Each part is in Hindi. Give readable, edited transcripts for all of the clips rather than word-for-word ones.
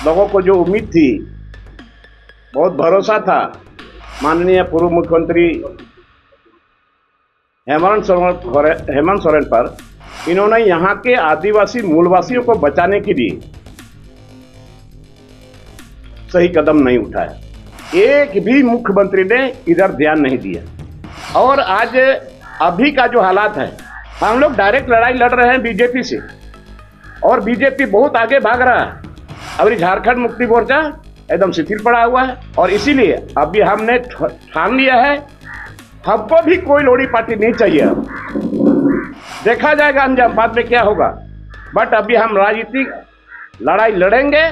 लोगों को जो उम्मीद थी, बहुत भरोसा था माननीय पूर्व मुख्यमंत्री हेमंत सोरेन पर, इन्होंने यहाँ के आदिवासी मूलवासियों को बचाने के लिए सही कदम नहीं उठाया। एक भी मुख्यमंत्री ने इधर ध्यान नहीं दिया। और आज अभी का जो हालात है, हम लोग डायरेक्ट लड़ाई लड़ रहे हैं बीजेपी से, और बीजेपी बहुत आगे भाग रहा है। अभी झारखंड मुक्ति मोर्चा एकदम शिथिल पड़ा हुआ है, और इसीलिए अभी हमने ठान लिया है, हमको भी कोई लोड़ी पार्टी नहीं चाहिए। देखा जाएगा अंजाम बाद में क्या होगा, बट अभी हम राजनीतिक लड़ाई लड़ेंगे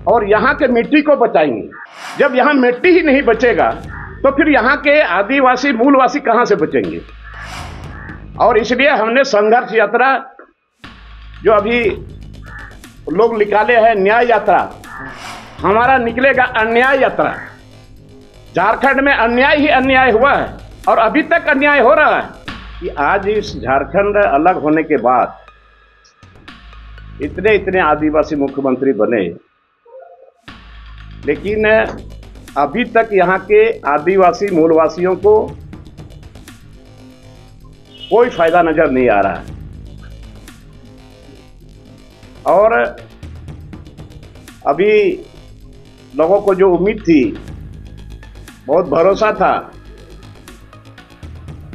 और यहाँ के मिट्टी को बचाएंगे। जब यहाँ मिट्टी ही नहीं बचेगा तो फिर यहाँ के आदिवासी मूलवासी कहाँ से बचेंगे। और इसलिए हमने संघर्ष यात्रा जो अभी लोग निकाले हैं, न्याय यात्रा, हमारा निकलेगा अन्याय यात्रा। झारखंड में अन्याय ही अन्याय हुआ है और अभी तक अन्याय हो रहा है कि आज इस झारखंड अलग होने के बाद इतने आदिवासी मुख्यमंत्री बने, लेकिन अभी तक यहाँ के आदिवासी मूलवासियों को कोई फायदा नजर नहीं आ रहा है। और अभी लोगों को जो उम्मीद थी, बहुत भरोसा था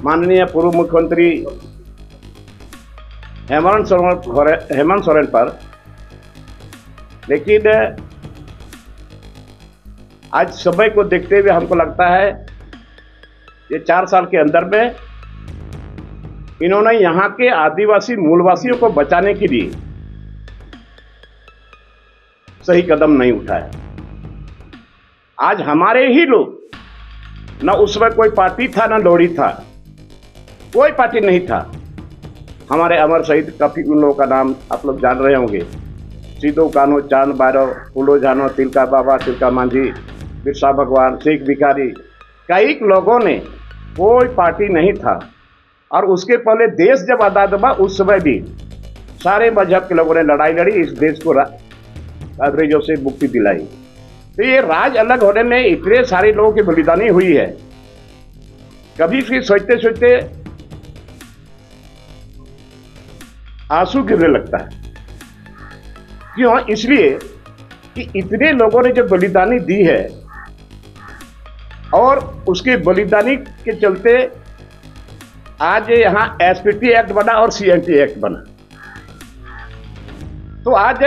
माननीय पूर्व मुख्यमंत्री हेमंत सोरेन पर, लेकिन आज समय को देखते हुए हमको लगता है ये 4 साल के अंदर में इन्होंने यहाँ के आदिवासी मूलवासियों को बचाने के लिए सही कदम नहीं उठाया। आज हमारे ही लोग, न उसमें कोई पार्टी था न लोड़ी था, कोई पार्टी नहीं था। हमारे अमर शहीद काफी उन लोगों का नाम आप लोग जान रहे होंगे, सीधो कान्हो, चांद भैरव, फूलो जानो, तिलका बाबा, तिलका मांझी, बिरसा भगवान, शेख भिखारी, कई लोगों ने, कोई पार्टी नहीं था। और उसके पहले देश जब आजाद हुआ उस समय भी सारे मजहब के लोगों ने लड़ाई लड़ी, इस देश को अंग्रेजों से मुक्ति दिलाई। तो ये राज अलग होने में इतने सारे लोगों की बलिदानी हुई है, कभी फिर सोचते सोचते आंसू गिरने लगता है। क्यों? इसलिए कि इतने लोगों ने जो बलिदानी दी है और उसके बलिदानी के चलते आज यहाँ एसपीटी एक्ट बना और सीएनटी एक्ट बना। तो आज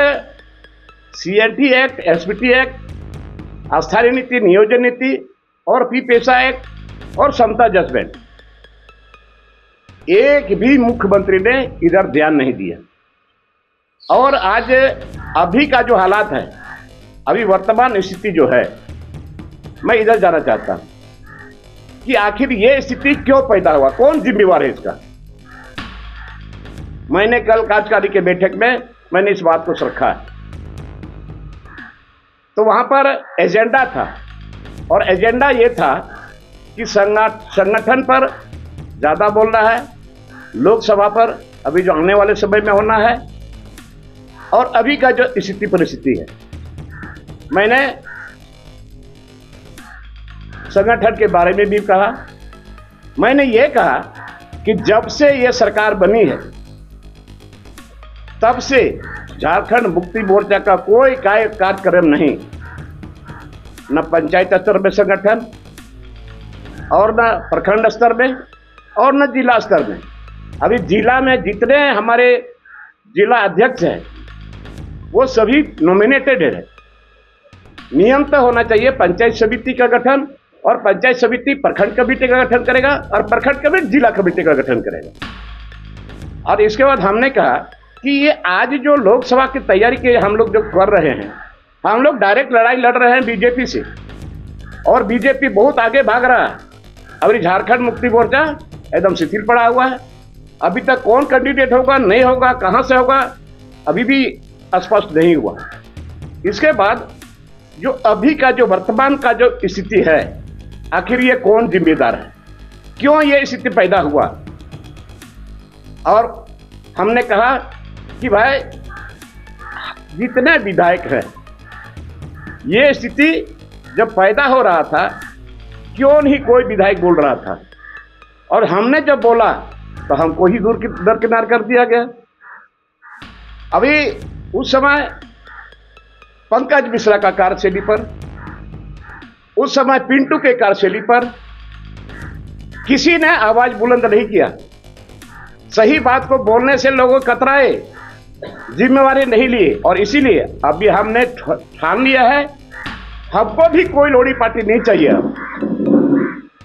सीएनटी एक्ट, एसपीटी एक्ट, आस्थानी नीति, नियोजन नीति और पी पेशा एक्ट और समता जजमेंट, एक भी मुख्यमंत्री ने इधर ध्यान नहीं दिया। और आज अभी का जो हालात है, अभी वर्तमान स्थिति जो है, मैं इधर जाना चाहता हूं कि आखिर ये स्थिति क्यों पैदा हुआ, कौन जिम्मेवार है इसका। मैंने कल कार्यकारी के बैठक में मैंने इस बात को रखा है, तो वहां पर एजेंडा था, और एजेंडा ये था कि संगठन पर ज्यादा बोलना है, लोकसभा पर अभी जो आने वाले समय में होना है, और अभी का जो स्थिति परिस्थिति है। मैंने संगठन के बारे में भी कहा। मैंने ये कहा कि जब से ये सरकार बनी है तब से झारखंड मुक्ति मोर्चा का कोई कार्यक्रम नहीं, न पंचायत स्तर में संगठन, और न प्रखंड स्तर में, और न जिला स्तर में। अभी जिला में जितने हमारे जिला अध्यक्ष हैं वो सभी नॉमिनेटेड है। नियम तो होना चाहिए, पंचायत समिति का गठन, और पंचायत समिति प्रखंड कमेटी का गठन करेगा, और प्रखंड कमेटी जिला कमेटी का गठन करेगा। और इसके बाद हमने कहा कि ये आज जो लोकसभा की तैयारी के हम लोग जो कर रहे हैं, हम लोग डायरेक्ट लड़ाई लड़ रहे हैं बीजेपी से, और बीजेपी बहुत आगे भाग रहा है। अभी झारखंड मुक्ति मोर्चा एकदम शिथिल पड़ा हुआ है। अभी तक कौन कैंडिडेट होगा, नहीं होगा, कहां से होगा, अभी भी स्पष्ट नहीं हुआ। इसके बाद जो अभी का जो वर्तमान का जो स्थिति है, आखिर ये कौन जिम्मेदार है, क्यों ये स्थिति पैदा हुआ। और हमने कहा कि भाई जितने विधायक हैं ये स्थिति जब पैदा हो रहा था, क्यों नहीं कोई विधायक बोल रहा था, और हमने जब बोला तो हमको ही दरकिनार कर दिया गया। अभी उस समय पंकज मिश्रा का कार्यशैली पर, उस समय पिंटू के कार्यशैली पर किसी ने आवाज बुलंद नहीं किया। सही बात को बोलने से लोगों कतराए, जिम्मेवारी नहीं लिए, और इसीलिए अभी हमने ठान लिया है, हमको भी कोई लोड़ी पार्टी नहीं चाहिए।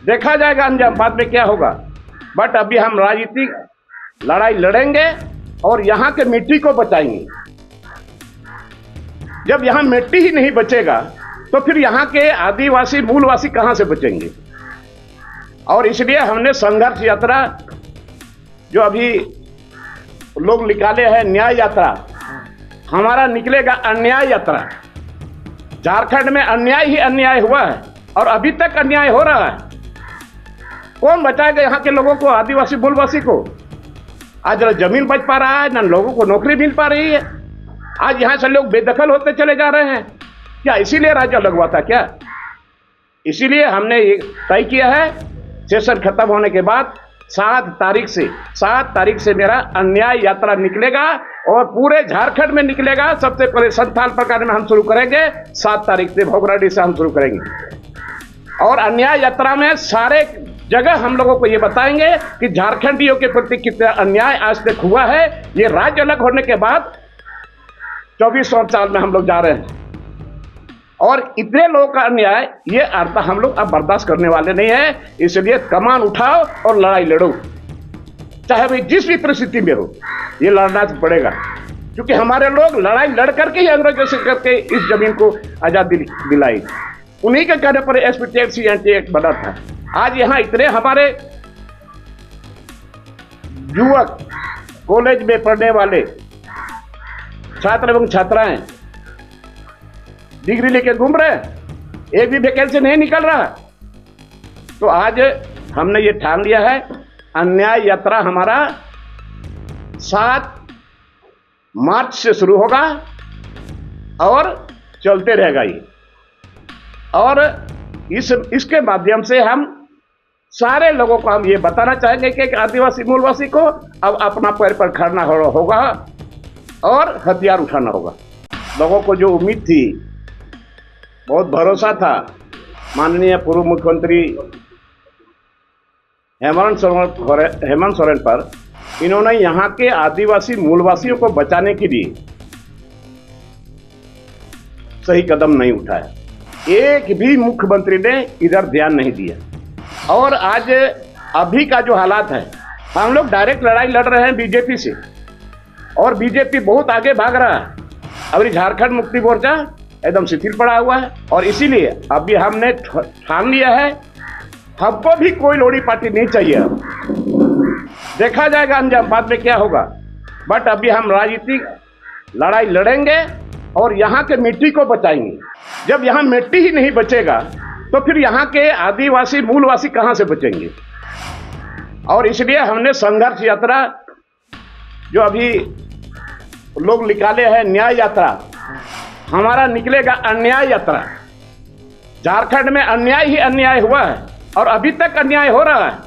देखा जाएगा अंजाम बाद में क्या होगा, बट अभी हम राजनीतिक लड़ाई लड़ेंगे और यहाँ के मिट्टी को बचाएंगे। जब यहाँ मिट्टी ही नहीं बचेगा तो फिर यहाँ के आदिवासी मूलवासी कहाँ से बचेंगे। और इसलिए हमने संघर्ष यात्रा जो अभी लोग निकाले हैं, न्याय यात्रा, हमारा निकलेगा अन्याय यात्रा। झारखंड में अन्याय ही अन्याय हुआ है और अभी तक अन्याय हो रहा है। कौन बचाएगा यहाँ के लोगों को, आदिवासी मूलवासी को? आज न जमीन बच पा रहा है, न लोगों को नौकरी मिल पा रही है। आज यहाँ से लोग बेदखल होते चले जा रहे हैं। क्या इसीलिए राज्य लगवा था क्या? इसीलिए हमने ये तय किया है, सेशन खत्म होने के बाद 7 तारीख से मेरा अन्याय यात्रा निकलेगा और पूरे झारखंड में निकलेगा। सबसे पहले संथाल प्रखंड में हम शुरू करेंगे, 7 तारीख से भोगराडी से हम शुरू करेंगे। और अन्याय यात्रा में सारे जगह हम लोगों को ये बताएंगे कि झारखंडियों के प्रति कितना अन्याय आज तक हुआ है। ये राज्य अलग होने के बाद 24 साल में हम लोग जा रहे हैं और इतने लोगों का अन्याय, ये अर्थ हम लोग अब बर्दाश्त करने वाले नहीं है। इसलिए कमान उठाओ और लड़ाई लड़ो, चाहे भाई जिस भी परिस्थिति में हो, ये लड़ना पड़ेगा। क्योंकि हमारे लोग लड़ाई लड़ करके ही अंग्रेजों से करके इस जमीन को आजादी दिलाई। उन्हीं के कहने पर एसपी एक्ट बना था। आज यहाँ इतने हमारे युवक, कॉलेज में पढ़ने वाले छात्र एवं छात्राएं डिग्री लेके घूम रहे हैं, एक भी वैकेंसी नहीं निकल रहा। तो आज हमने ये ठान लिया है, अन्याय यात्रा हमारा 7 मार्च से शुरू होगा और चलते रहेगा ये। और इसके माध्यम से हम सारे लोगों को हम ये बताना चाहेंगे कि आदिवासी मूलवासी को अब अपना पैर पर खड़ना होगा और हथियार उठाना होगा। लोगों को जो उम्मीद थी, बहुत भरोसा था माननीय पूर्व मुख्यमंत्री हेमंत सोरेन पर, इन्होंने यहाँ के आदिवासी मूलवासियों को बचाने के लिए सही कदम नहीं उठाया। एक भी मुख्यमंत्री ने इधर ध्यान नहीं दिया। और आज अभी का जो हालात है, हम लोग डायरेक्ट लड़ाई लड़ रहे हैं बीजेपी से और बीजेपी बहुत आगे भाग रहा है। अभी झारखंड मुक्ति मोर्चा एकदम शिथिल पड़ा हुआ है और इसीलिए अभी हमने ठान लिया है, हमको भी कोई लोड़ी पार्टी नहीं चाहिए। देखा जाएगा अंजाम बाद में क्या होगा, बट अभी हम राजनीतिक लड़ाई लड़ेंगे और यहाँ के मिट्टी को बचाएंगे। जब यहाँ मिट्टी ही नहीं बचेगा तो फिर यहाँ के आदिवासी मूलवासी कहाँ से बचेंगे। और इसलिए हमने संघर्ष यात्रा जो अभी लोग निकाले हैं, न्याय यात्रा, हमारा निकलेगा अन्याय यात्रा। झारखंड में अन्याय ही अन्याय हुआ है और अभी तक अन्याय हो रहा है।